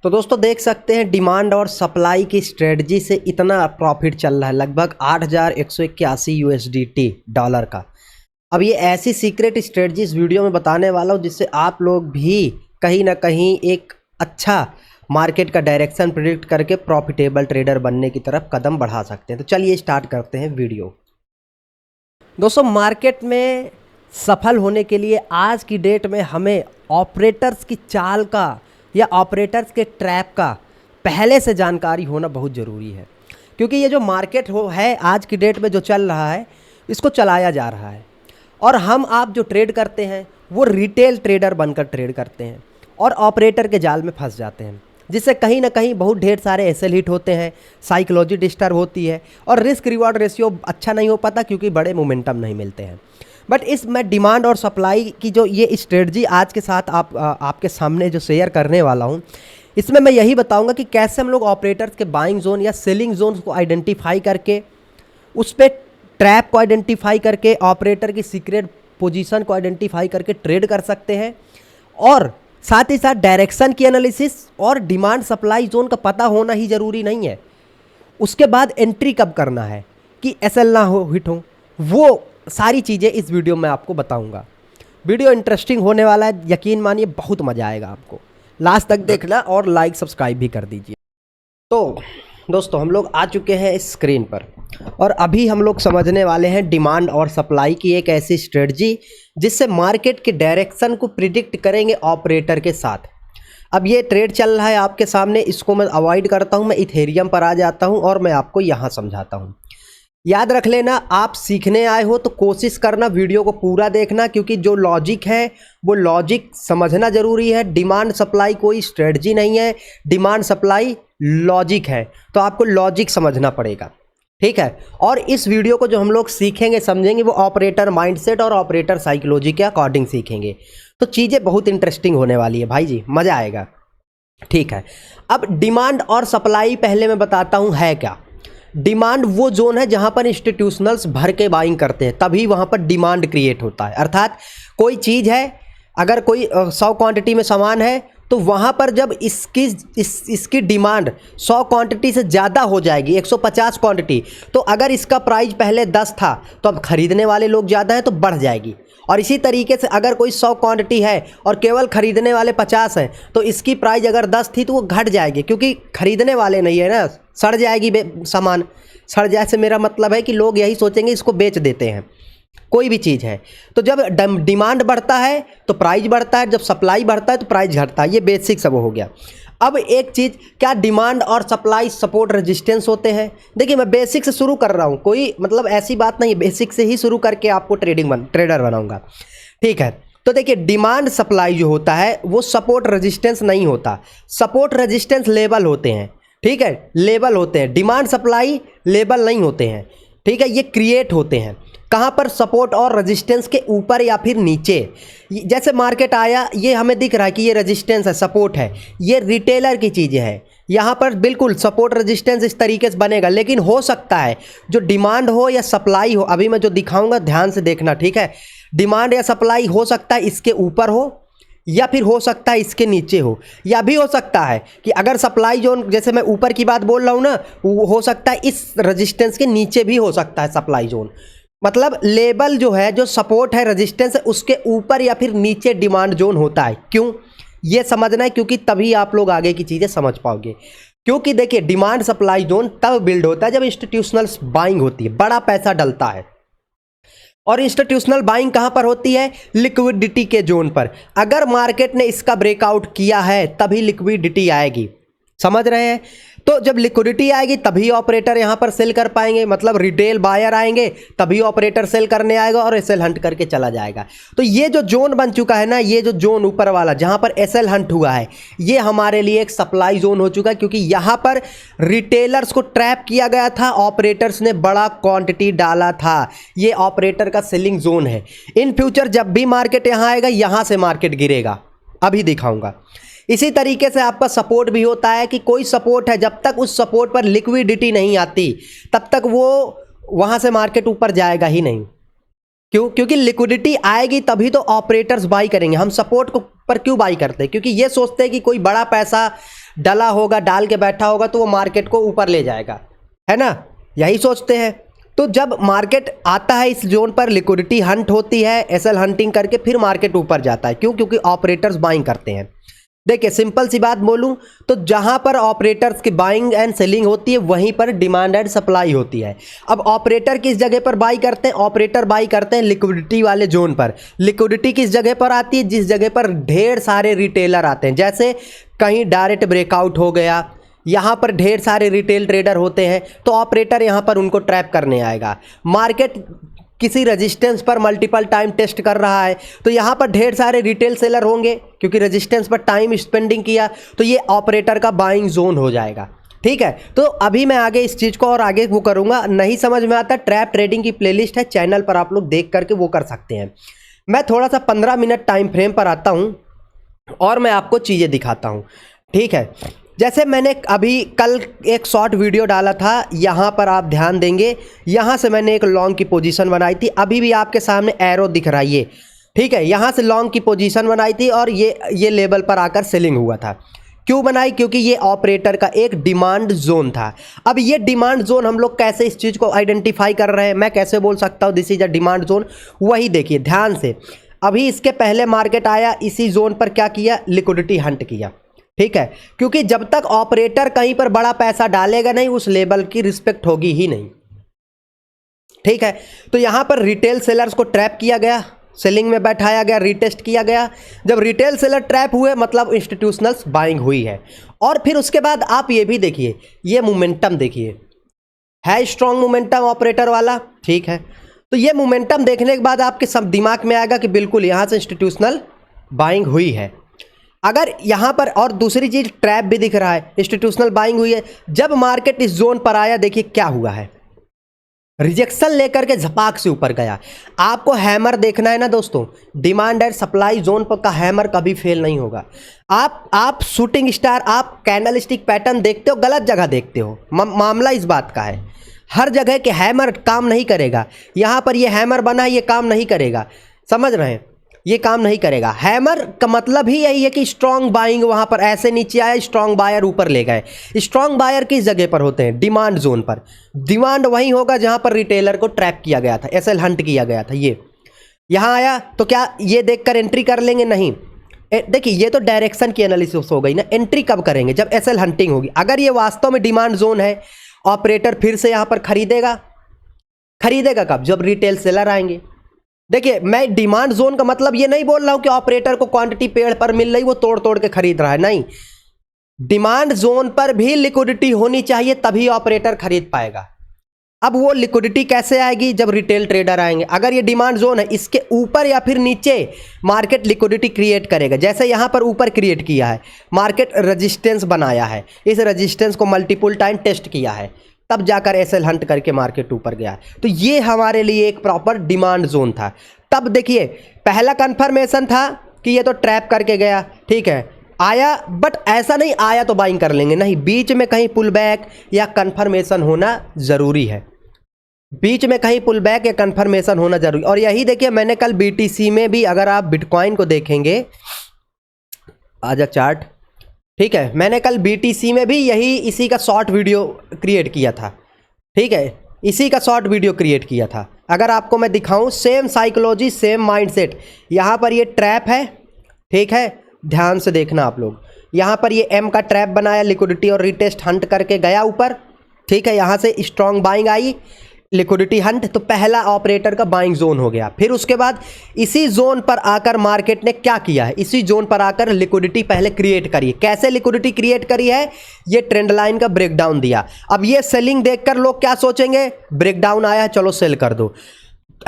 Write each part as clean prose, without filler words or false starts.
तो दोस्तों देख सकते हैं डिमांड और सप्लाई की स्ट्रेटजी से इतना प्रॉफिट चल रहा है, लगभग 8,181 USDT डॉलर का। अब ये ऐसी सीक्रेट स्ट्रेटजी इस वीडियो में बताने वाला हूँ जिससे आप लोग भी कहीं ना कहीं एक अच्छा मार्केट का डायरेक्शन प्रिडिक्ट करके प्रॉफिटेबल ट्रेडर बनने की तरफ कदम बढ़ा सकते हैं। तो चलिए स्टार्ट करते हैं वीडियो। दोस्तों मार्केट में सफल होने के लिए आज की डेट में हमें ऑपरेटर्स की चाल का या ऑपरेटर्स के ट्रैप का पहले से जानकारी होना बहुत ज़रूरी है, क्योंकि ये जो मार्केट है आज की डेट में जो चल रहा है इसको चलाया जा रहा है और हम आप जो ट्रेड करते हैं वो रिटेल ट्रेडर बनकर ट्रेड करते हैं और ऑपरेटर के जाल में फंस जाते हैं, जिससे कहीं ना कहीं बहुत ढेर सारे एसएल हिट होते हैं, साइकोलॉजी डिस्टर्ब होती है और रिस्क रिवॉर्ड रेशियो अच्छा नहीं हो पाता क्योंकि बड़े मोमेंटम नहीं मिलते हैं। बट इस मैं डिमांड और सप्लाई की जो ये स्ट्रेटजी आज के साथ आपके सामने जो शेयर करने वाला हूँ, इसमें मैं यही बताऊंगा कि कैसे हम लोग ऑपरेटर्स के बाइंग जोन या सेलिंग जोन को आइडेंटिफाई करके उस पर ट्रैप को आइडेंटिफाई करके ऑपरेटर की सीक्रेट पोजीशन को आइडेंटिफाई करके ट्रेड कर सकते हैं और साथ ही साथ डायरेक्शन की एनालिसिस और डिमांड सप्लाई जोन का पता होना ही ज़रूरी नहीं है। उसके बाद एंट्री कब करना है कि एसएल ना हो हिट हो, वो सारी चीज़ें इस वीडियो में आपको बताऊंगा। वीडियो इंटरेस्टिंग होने वाला है, यकीन मानिए बहुत मज़ा आएगा आपको। लास्ट तक देखना और लाइक सब्सक्राइब भी कर दीजिए। तो दोस्तों हम लोग आ चुके हैं इस स्क्रीन पर और अभी हम लोग समझने वाले हैं डिमांड और सप्लाई की एक ऐसी स्ट्रेटजी जिससे मार्केट के डायरेक्शन को प्रिडिक्ट करेंगे ऑपरेटर के साथ। अब ये ट्रेड चल रहा है आपके सामने, इसको मैं अवॉइड करता हूँ, मैं इथेरियम पर आ जाता हूँ और मैं आपको यहाँ समझाता हूँ। याद रख लेना, आप सीखने आए हो तो कोशिश करना वीडियो को पूरा देखना, क्योंकि जो लॉजिक है वो लॉजिक समझना ज़रूरी है। डिमांड सप्लाई कोई स्ट्रेटजी नहीं है, डिमांड सप्लाई लॉजिक है, तो आपको लॉजिक समझना पड़ेगा, ठीक है। और इस वीडियो को जो हम लोग सीखेंगे समझेंगे वो ऑपरेटर माइंडसेट और ऑपरेटर साइकोलॉजी के अकॉर्डिंग सीखेंगे, तो चीज़ें बहुत इंटरेस्टिंग होने वाली है भाई जी, मज़ा आएगा, ठीक है। अब डिमांड और सप्लाई पहले मैं बताता हूँ है क्या। डिमांड वो जोन है जहां पर इंस्टीट्यूशनल्स भर के बाइंग करते हैं, तभी वहां पर डिमांड क्रिएट होता है। अर्थात कोई चीज़ है, अगर कोई 100 क्वांटिटी में सामान है तो वहां पर जब इसकी डिमांड 100 क्वांटिटी से ज़्यादा हो जाएगी, 150 क्वांटिटी, तो अगर इसका प्राइस पहले 10 था तो अब खरीदने वाले लोग ज़्यादा हैं तो बढ़ जाएगी। और इसी तरीके से अगर कोई 100 क्वांटिटी है और केवल खरीदने वाले 50 हैं तो इसकी प्राइस अगर 10 थी तो वो घट जाएगी, क्योंकि खरीदने वाले नहीं है ना, सड़ जाएगी सामान। सड़ जाए से मेरा मतलब है कि लोग यही सोचेंगे इसको बेच देते हैं। कोई भी चीज़ है तो जब डिमांड बढ़ता है तो प्राइस बढ़ता है, जब सप्लाई बढ़ता है तो प्राइस घटता है, ये बेसिक सब हो गया। अब एक चीज़, क्या डिमांड और सप्लाई सपोर्ट रेजिस्टेंस होते हैं? देखिए मैं बेसिक से शुरू कर रहा हूँ, कोई मतलब ऐसी बात नहीं है, बेसिक से ही शुरू करके आपको ट्रेडर बनाऊंगा, ठीक है। तो देखिए डिमांड सप्लाई जो होता है वो सपोर्ट रेजिस्टेंस नहीं होता, सपोर्ट रेजिस्टेंस लेवल होते हैं, ठीक है, लेवल होते हैं। डिमांड सप्लाई लेवल नहीं होते हैं, ठीक है, ये क्रिएट होते हैं। कहाँ पर? सपोर्ट और रेजिस्टेंस के ऊपर या फिर नीचे। जैसे मार्केट आया, ये हमें दिख रहा है कि ये रेजिस्टेंस है, सपोर्ट है, ये रिटेलर की चीज़ें हैं। यहाँ पर बिल्कुल सपोर्ट रेजिस्टेंस इस तरीके से बनेगा, लेकिन हो सकता है जो डिमांड हो या सप्लाई हो, अभी मैं जो दिखाऊंगा ध्यान से देखना, ठीक है। डिमांड या सप्लाई हो सकता है इसके ऊपर हो या फिर हो सकता है इसके नीचे हो, या भी हो सकता है कि अगर सप्लाई जोन, जैसे मैं ऊपर की बात बोल रहा हूँ ना, वो हो सकता है इस रेजिस्टेंस के नीचे भी हो सकता है सप्लाई जोन। मतलब लेवल जो है, जो सपोर्ट है, रेजिस्टेंस है, उसके ऊपर या फिर नीचे डिमांड जोन होता है। क्यों ये समझना है, क्योंकि तभी आप लोग आगे की चीज़ें समझ पाओगे। क्योंकि देखिए डिमांड सप्लाई जोन तब बिल्ड होता है जब इंस्टीट्यूशनल बाइंग होती है, बड़ा पैसा डलता है। और इंस्टीट्यूशनल बाइंग कहां पर होती है? लिक्विडिटी के जोन पर। अगर मार्केट ने इसका ब्रेकआउट किया है तभी लिक्विडिटी आएगी, समझ रहे हैं। तो जब लिक्विडिटी आएगी तभी ऑपरेटर यहां पर सेल कर पाएंगे, मतलब रिटेल बायर आएंगे तभी ऑपरेटर सेल करने आएगा और एसएल हंट करके चला जाएगा। तो ये जो जोन बन चुका है ना, ये जो जोन ऊपर वाला जहां पर एसएल हंट हुआ है, ये हमारे लिए एक सप्लाई जोन हो चुका है, क्योंकि यहां पर रिटेलर्स को ट्रैप किया गया था, ऑपरेटर्स ने बड़ा क्वांटिटी डाला था। ये ऑपरेटर का सेलिंग जोन है। इन फ्यूचर जब भी मार्केट यहां आएगा, यहां से मार्केट गिरेगा, अभी दिखाऊंगा। इसी तरीके से आपका सपोर्ट भी होता है कि कोई सपोर्ट है, जब तक उस सपोर्ट पर लिक्विडिटी नहीं आती तब तक वो वहां से मार्केट ऊपर जाएगा ही नहीं। क्यों? क्योंकि लिक्विडिटी आएगी तभी तो ऑपरेटर्स बाई करेंगे। हम सपोर्ट को पर क्यों बाई करते हैं? क्योंकि ये सोचते हैं कि कोई बड़ा पैसा डला होगा, डाल के बैठा होगा तो वो मार्केट को ऊपर ले जाएगा, है ना, यही सोचते हैं। तो जब मार्केट आता है इस जोन पर, लिक्विडिटी हंट होती है, एसएल हंटिंग करके फिर मार्केट ऊपर जाता है। क्यों? क्योंकि ऑपरेटर्स बाइंग करते हैं। देखिए सिंपल सी बात बोलूं तो जहां पर ऑपरेटर्स की बाइंग एंड सेलिंग होती है वहीं पर डिमांड एंड सप्लाई होती है। अब ऑपरेटर किस जगह पर बाई करते हैं? ऑपरेटर बाई करते हैं लिक्विडिटी वाले जोन पर। लिक्विडिटी किस जगह पर आती है? जिस जगह पर ढेर सारे रिटेलर आते हैं। जैसे कहीं डायरेक्ट ब्रेकआउट हो गया, यहाँ पर ढेर सारे रिटेल ट्रेडर होते हैं, तो ऑपरेटर यहाँ पर उनको ट्रैप करने आएगा। मार्केट किसी रेजिस्टेंस पर मल्टीपल टाइम टेस्ट कर रहा है तो यहाँ पर ढेर सारे रिटेल सेलर होंगे, क्योंकि रेजिस्टेंस पर टाइम स्पेंडिंग किया, तो ये ऑपरेटर का बाइंग जोन हो जाएगा। ठीक है, तो अभी मैं आगे इस चीज़ को और आगे वो करूँगा। नहीं समझ में आता, ट्रैप ट्रेडिंग की प्लेलिस्ट है चैनल पर, आप लोग देख करके वो कर सकते हैं। मैं थोड़ा सा 15 मिनट टाइम फ्रेम पर आता हूँ और मैं आपको चीज़ें दिखाता हूँ। ठीक है, जैसे मैंने अभी कल एक शॉर्ट वीडियो डाला था, यहाँ पर आप ध्यान देंगे, यहाँ से मैंने एक लॉन्ग की पोजीशन बनाई थी। अभी भी आपके सामने एरो दिख रहा है ये, ठीक है, यहाँ से लॉन्ग की पोजीशन बनाई थी और ये लेवल पर आकर सेलिंग हुआ था। क्यों बनाई? क्योंकि ये ऑपरेटर का एक डिमांड जोन था। अब ये डिमांड जोन हम लोग कैसे इस चीज़ को आइडेंटिफाई कर रहे हैं, मैं कैसे बोल सकता हूँ this is a demand zone? वही देखिए ध्यान से, अभी इसके पहले मार्केट आया, इसी जोन पर क्या किया? लिक्विडिटी हंट किया। ठीक है, क्योंकि जब तक ऑपरेटर कहीं पर बड़ा पैसा डालेगा नहीं, उस लेवल की रिस्पेक्ट होगी ही नहीं। ठीक है, तो यहां पर रिटेल सेलर्स को ट्रैप किया गया, सेलिंग में बैठाया गया, रीटेस्ट किया गया। जब रिटेल सेलर ट्रैप हुए मतलब इंस्टीट्यूशनल्स बाइंग हुई है। और फिर उसके बाद आप ये भी देखिए, ये मोमेंटम देखिए, है स्ट्रॉन्ग मोमेंटम ऑपरेटर वाला। ठीक है, तो ये मोमेंटम देखने के बाद आपके सब दिमाग में आएगा कि बिल्कुल यहां से इंस्टीट्यूशनल बाइंग हुई है। अगर यहाँ पर और दूसरी चीज़ ट्रैप भी दिख रहा है, इंस्टीट्यूशनल बाइंग हुई है। जब मार्केट इस जोन पर आया, देखिए क्या हुआ है, रिजेक्शन लेकर के झपाक से ऊपर गया। आपको हैमर देखना है ना दोस्तों, डिमांड एंड सप्लाई जोन पर का हैमर कभी फेल नहीं होगा। आप शूटिंग स्टार, आप कैंडलस्टिक पैटर्न देखते हो, गलत जगह देखते हो। मामला इस बात का है, हर जगह के हैमर काम नहीं करेगा। यहाँ पर ये हैमर बना है, ये काम नहीं करेगा, समझ रहे हैं, ये काम नहीं करेगा। हैमर का मतलब ही यही है कि स्ट्रॉन्ग बाइंग वहां पर ऐसे नीचे आया, स्ट्रॉन्ग बायर ऊपर ले गए। स्ट्रॉन्ग बायर किस जगह पर होते हैं? डिमांड जोन पर। डिमांड वहीं होगा जहां पर रिटेलर को ट्रैप किया गया था, एसएल हंट किया गया था। ये यहां आया तो क्या ये देखकर एंट्री कर लेंगे? नहीं। देखिए ये तो डायरेक्शन की एनालिसिस हो गई ना, एंट्री कब करेंगे? जब एसएल हंटिंग होगी। अगर ये वास्तव में डिमांड जोन है, ऑपरेटर फिर से यहां पर खरीदेगा। खरीदेगा कब? जब रिटेल सेलर आएंगे। देखिए मैं डिमांड जोन का मतलब ये नहीं बोल रहा हूं कि ऑपरेटर को क्वांटिटी पेड़ पर मिल रही, वो तोड़ तोड़ के खरीद रहा है, नहीं। डिमांड जोन पर भी लिक्विडिटी होनी चाहिए, तभी ऑपरेटर खरीद पाएगा। अब वो लिक्विडिटी कैसे आएगी? जब रिटेल ट्रेडर आएंगे। अगर ये डिमांड जोन है, इसके ऊपर या फिर नीचे मार्केट लिक्विडिटी क्रिएट करेगा। जैसे यहां पर ऊपर क्रिएट किया है, मार्केट रेजिस्टेंस बनाया है, इस रेजिस्टेंस को मल्टीपल टाइम टेस्ट किया है, तब जाकर एसएल हंट करके मार्केट ऊपर गया। तो ये हमारे लिए एक प्रॉपर डिमांड जोन था। तब देखिए पहला कंफर्मेशन था कि ये तो ट्रैप करके गया, ठीक है, आया, बट ऐसा नहीं आया तो बाइंग कर लेंगे, नहीं। बीच में कहीं पुल बैक या कंफर्मेशन होना ज़रूरी है, बीच में कहीं पुल बैक या कंफर्मेशन होना जरूरी। और यही देखिए मैंने कल बीटीसी में भी, अगर आप बिटकॉइन को देखेंगे, आजा चार्ट, ठीक है, मैंने कल बीटीसी में भी यही इसी का शॉर्ट वीडियो क्रिएट किया था। ठीक है, इसी का शॉर्ट वीडियो क्रिएट किया था। अगर आपको मैं दिखाऊं, सेम साइकोलॉजी, सेम माइंडसेट। यहाँ पर ये ट्रैप है, ठीक है, ध्यान से देखना आप लोग। यहाँ पर ये एम का ट्रैप बनाया, लिक्विडिटी और रीटेस्ट हंट करके गया ऊपर, ठीक है, यहाँ से strong buying I, liquidity Hunt, तो पहला ऑपरेटर का बाइंग जोन हो गया। फिर उसके बाद इसी जोन पर आकर मार्केट ने क्या किया है? इसी जोन पर आकर लिक्विडिटी पहले क्रिएट करी। कैसे लिक्विडिटी क्रिएट करी है? ये ट्रेंड लाइन का ब्रेकडाउन दिया। अब ये सेलिंग देखकर लोग क्या सोचेंगे? ब्रेकडाउन आया है, चलो सेल कर दो।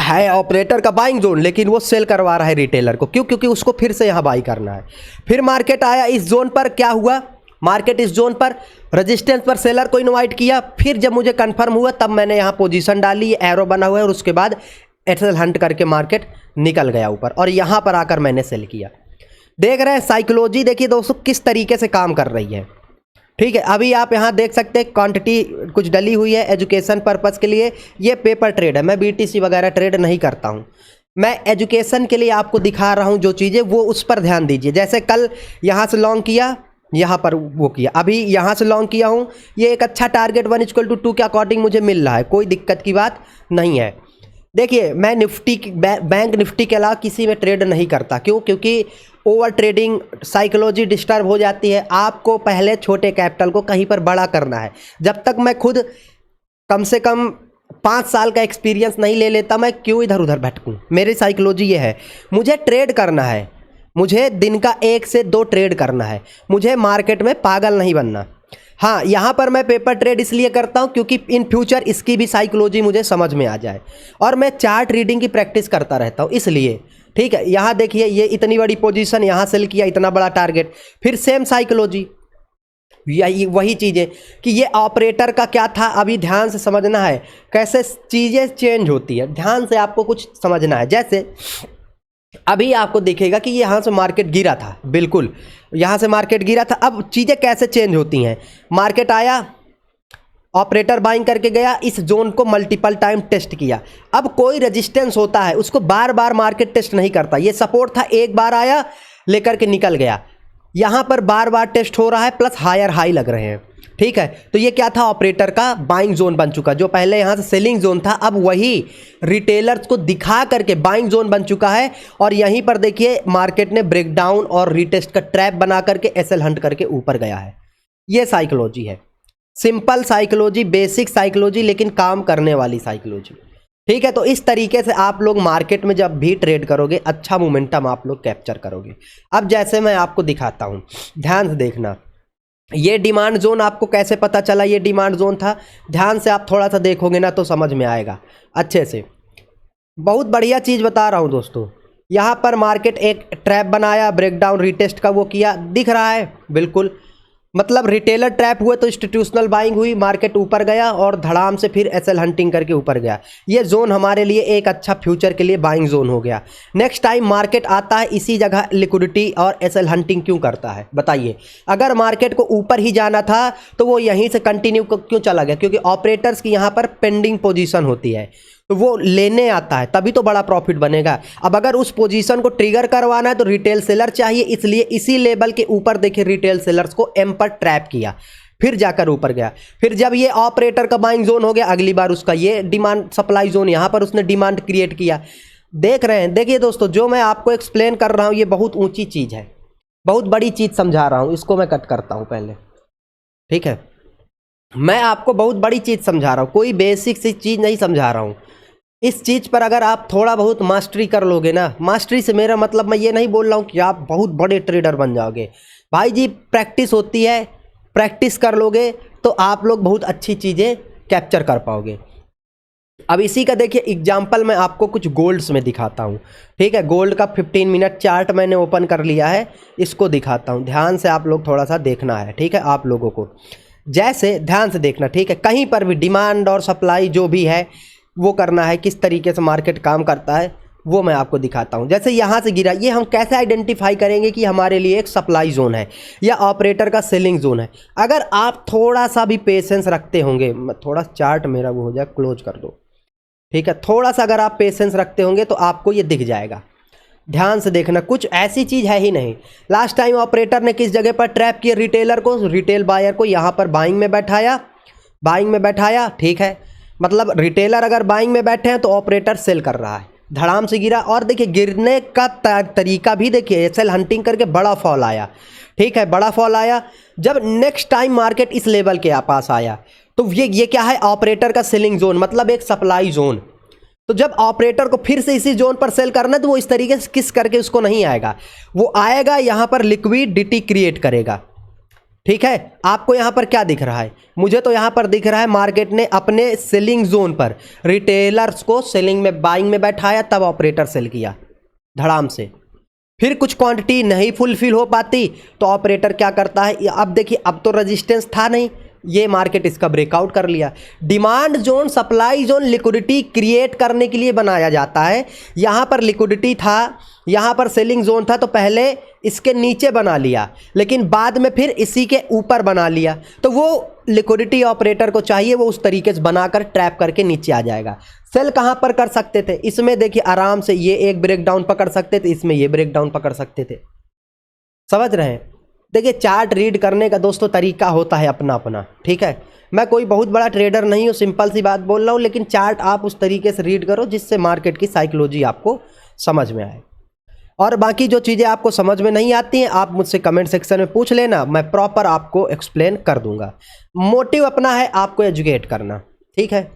है ऑपरेटर का बाइंग जोन, लेकिन वो सेल करवा रहा है रिटेलर को। क्यों? क्योंकि उसको फिर से यहाँ बाई करना है। फिर मार्केट आया इस जोन पर, क्या हुआ? मार्केट इस जोन पर रेजिस्टेंस पर सेलर को इनवाइट किया। फिर जब मुझे कंफर्म हुआ तब मैंने यहाँ पोजीशन डाली, एरो बना हुआ है, और उसके बाद एसएल हंट करके मार्केट निकल गया ऊपर, और यहाँ पर आकर मैंने सेल किया। देख रहे हैं साइकोलॉजी, देखिए दोस्तों किस तरीके से काम कर रही है। ठीक है, अभी आप यहाँ देख सकते हैं क्वांटिटी कुछ डली हुई है एजुकेशन पर्पज़ के लिए। ये पेपर ट्रेड है, मैं बीटीसी वगैरह ट्रेड नहीं करता हूँ, मैं एजुकेशन के लिए आपको दिखा रहा हूँ जो चीज़ें, वो उस पर ध्यान दीजिए। जैसे कल यहाँ से लॉन्ग किया, यहाँ पर वो किया, अभी यहाँ से लॉन्ग किया हूँ, ये एक अच्छा टारगेट 1:2 के अकॉर्डिंग मुझे मिल रहा है, कोई दिक्कत की बात नहीं है। देखिए मैं निफ्टी बैंक निफ्टी के अलावा किसी में ट्रेड नहीं करता, क्यों? क्योंकि ओवर ट्रेडिंग साइकोलॉजी डिस्टर्ब हो जाती है। आपको पहले छोटे कैपिटल को कहीं पर बड़ा करना है। जब तक मैं खुद कम से कम 5 साल का एक्सपीरियंस नहीं ले लेता, मैं क्यों इधर उधर भटकूं? मेरी साइकोलॉजी ये है, मुझे ट्रेड करना है, मुझे दिन का 1 से 2 ट्रेड करना है, मुझे मार्केट में पागल नहीं बनना। हाँ, यहाँ पर मैं पेपर ट्रेड इसलिए करता हूँ क्योंकि इन फ्यूचर इसकी भी साइकोलॉजी मुझे समझ में आ जाए, और मैं चार्ट रीडिंग की प्रैक्टिस करता रहता हूँ इसलिए। ठीक है, यहाँ देखिए ये इतनी बड़ी पोजीशन, यहाँ सेल किया, इतना बड़ा टारगेट, फिर सेम साइकोलॉजी, यही वही चीज़ें कि ये ऑपरेटर का क्या था। अभी ध्यान से समझना है कैसे चीज़ें चेंज होती है, ध्यान से आपको कुछ समझना है। जैसे अभी आपको दिखेगा कि यहाँ से मार्केट गिरा था, बिल्कुल यहाँ से मार्केट गिरा था। अब चीज़ें कैसे चेंज होती हैं, मार्केट आया, ऑपरेटर बाइंग करके गया, इस जोन को मल्टीपल टाइम टेस्ट किया। अब कोई रेजिस्टेंस होता है उसको बार बार मार्केट टेस्ट नहीं करता। ये सपोर्ट था, एक बार आया लेकर के निकल गया, यहाँ पर बार बार टेस्ट हो रहा है, प्लस हायर हाई लग रहे हैं। ठीक है, तो ये क्या था, ऑपरेटर का बाइंग जोन बन चुका। जो पहले यहाँ से सेलिंग जोन था, अब वही रिटेलर्स को दिखा करके बाइंग जोन बन चुका है। और यहीं पर देखिए मार्केट ने ब्रेकडाउन और रीटेस्ट का ट्रैप बना करके एसएल हंट करके ऊपर गया है। ये साइकोलॉजी है, सिंपल साइकोलॉजी, बेसिक साइकोलॉजी, लेकिन काम करने वाली साइकोलॉजी। ठीक है, तो इस तरीके से आप लोग मार्केट में जब भी ट्रेड करोगे अच्छा मोमेंटम आप लोग कैप्चर करोगे। अब जैसे मैं आपको दिखाता हूँ, ध्यान से देखना, ये डिमांड जोन आपको कैसे पता चला ये डिमांड जोन था, ध्यान से आप थोड़ा सा देखोगे ना तो समझ में आएगा अच्छे से। बहुत बढ़िया चीज़ बता रहा हूँ दोस्तों, यहाँ पर मार्केट एक ट्रैप बनाया, ब्रेकडाउन रीटेस्ट का वो किया, दिख रहा है बिल्कुल, मतलब रिटेलर ट्रैप हुए तो इंस्टीट्यूशनल बाइंग हुई, मार्केट ऊपर गया और धड़ाम से फिर एसएल हंटिंग करके ऊपर गया। ये जोन हमारे लिए एक अच्छा फ्यूचर के लिए बाइंग जोन हो गया। नेक्स्ट टाइम मार्केट आता है इसी जगह लिक्विडिटी और एसएल हंटिंग क्यों करता है बताइए? अगर मार्केट को ऊपर ही जाना था तो वो यहीं से कंटिन्यू क्यों चला गया? क्योंकि ऑपरेटर्स की यहाँ पर पेंडिंग पोजीशन होती है, तो वो लेने आता है, तभी तो बड़ा प्रॉफिट बनेगा। अब अगर उस पोजीशन को ट्रिगर करवाना है तो रिटेल सेलर चाहिए, इसलिए इसी लेवल के ऊपर देखिए रिटेल सेलर्स को एम पर ट्रैप किया, फिर जाकर ऊपर गया। फिर जब ये ऑपरेटर का बाइंग जोन हो गया, अगली बार उसका ये डिमांड सप्लाई जोन, यहाँ पर उसने डिमांड क्रिएट किया। देख रहे हैं, देखिए दोस्तों जो मैं आपको एक्सप्लेन कर रहा हूँ ये बहुत ऊंची चीज़ है, बहुत बड़ी चीज़ समझा रहा हूँ। इसको मैं कट करता हूँ पहले, ठीक है? मैं आपको बहुत बड़ी चीज़ समझा रहा हूँ, कोई बेसिक सी चीज़ नहीं समझा रहा हूँ। इस चीज़ पर अगर आप थोड़ा बहुत मास्टरी कर लोगे ना, मास्टरी से मेरा मतलब मैं ये नहीं बोल रहा हूँ कि आप बहुत बड़े ट्रेडर बन जाओगे, भाई जी प्रैक्टिस होती है, प्रैक्टिस कर लोगे तो आप लोग बहुत अच्छी चीज़ें कैप्चर कर पाओगे। अब इसी का देखिए एग्जाम्पल मैं आपको कुछ गोल्ड्स में दिखाता हूँ, ठीक है? गोल्ड का 15 मिनट चार्ट मैंने ओपन कर लिया है, इसको दिखाता हूँ, ध्यान से आप लोग थोड़ा सा देखना है, ठीक है? आप लोगों को जैसे ध्यान से देखना, ठीक है? कहीं पर भी डिमांड और सप्लाई जो भी है वो करना है, किस तरीके से मार्केट काम करता है वो मैं आपको दिखाता हूं। जैसे यहाँ से गिरा, ये हम कैसे आइडेंटिफाई करेंगे कि हमारे लिए एक सप्लाई जोन है या ऑपरेटर का सेलिंग जोन है? अगर आप थोड़ा सा भी पेशेंस रखते होंगे, थोड़ा चार्ट मेरा वो हो जाए, क्लोज कर दो, ठीक है? थोड़ा सा अगर आप पेशेंस रखते होंगे तो आपको ये दिख जाएगा। ध्यान से देखना, कुछ ऐसी चीज़ है ही नहीं। लास्ट टाइम ऑपरेटर ने किस जगह पर ट्रैप किया रिटेलर को, रिटेल बायर को, यहाँ पर बाइंग में बैठाया, ठीक है? मतलब रिटेलर अगर बाइंग में बैठे हैं तो ऑपरेटर सेल कर रहा है, धड़ाम से गिरा। और देखिए गिरने का तरीका भी देखिए, सेल हंटिंग करके बड़ा फॉल आया, ठीक है? बड़ा फॉल आया। जब नेक्स्ट टाइम मार्केट इस लेवल के पास आया तो ये क्या है? ऑपरेटर का सेलिंग जोन, मतलब एक सप्लाई जोन। तो जब ऑपरेटर को फिर से इसी जोन पर सेल करना है तो वो इस तरीके से किस करके उसको नहीं आएगा, वो आएगा यहाँ पर लिक्विडिटी क्रिएट करेगा, ठीक है? आपको यहाँ पर क्या दिख रहा है? मुझे तो यहाँ पर दिख रहा है मार्केट ने अपने सेलिंग जोन पर रिटेलर्स को सेलिंग में बाइंग में बैठाया, तब ऑपरेटर सेल किया धड़ाम से। फिर कुछ क्वांटिटी नहीं फुलफिल हो पाती तो ऑपरेटर क्या करता है? अब देखिए, अब तो रेजिस्टेंस था नहीं, ये मार्केट इसका ब्रेकआउट कर लिया। Demand zone, supply zone liquidity create करने के लिए बनाया जाता है। यहाँ पर लिक्विडिटी था, यहाँ पर सेलिंग जोन था, तो पहले इसके नीचे बना लिया, लेकिन बाद में फिर इसी के ऊपर बना लिया। तो वो लिक्विडिटी ऑपरेटर को चाहिए, वो उस तरीके से बनाकर ट्रैप करके नीचे आ जाएगा। सेल कहाँ पर कर सकते थे? इसमें देखिए आराम से ये एक ब्रेकडाउन पकड़ सकते थे, इसमें ये ब्रेकडाउन पकड़ सकते थे, समझ रहे हैं? देखिए चार्ट रीड करने का दोस्तों तरीका होता है अपना अपना, ठीक है। मैं कोई बहुत बड़ा ट्रेडर नहीं हूँ, सिंपल सी बात बोल रहा हूँ, लेकिन चार्ट आप उस तरीके से रीड करो जिससे मार्केट की साइकोलॉजी आपको समझ में आए। और बाकी जो चीज़ें आपको समझ में नहीं आती हैं आप मुझसे कमेंट सेक्शन में पूछ लेना, मैं प्रॉपर आपको एक्सप्लेन कर दूंगा। मोटिव अपना है आपको एजुकेट करना, ठीक है।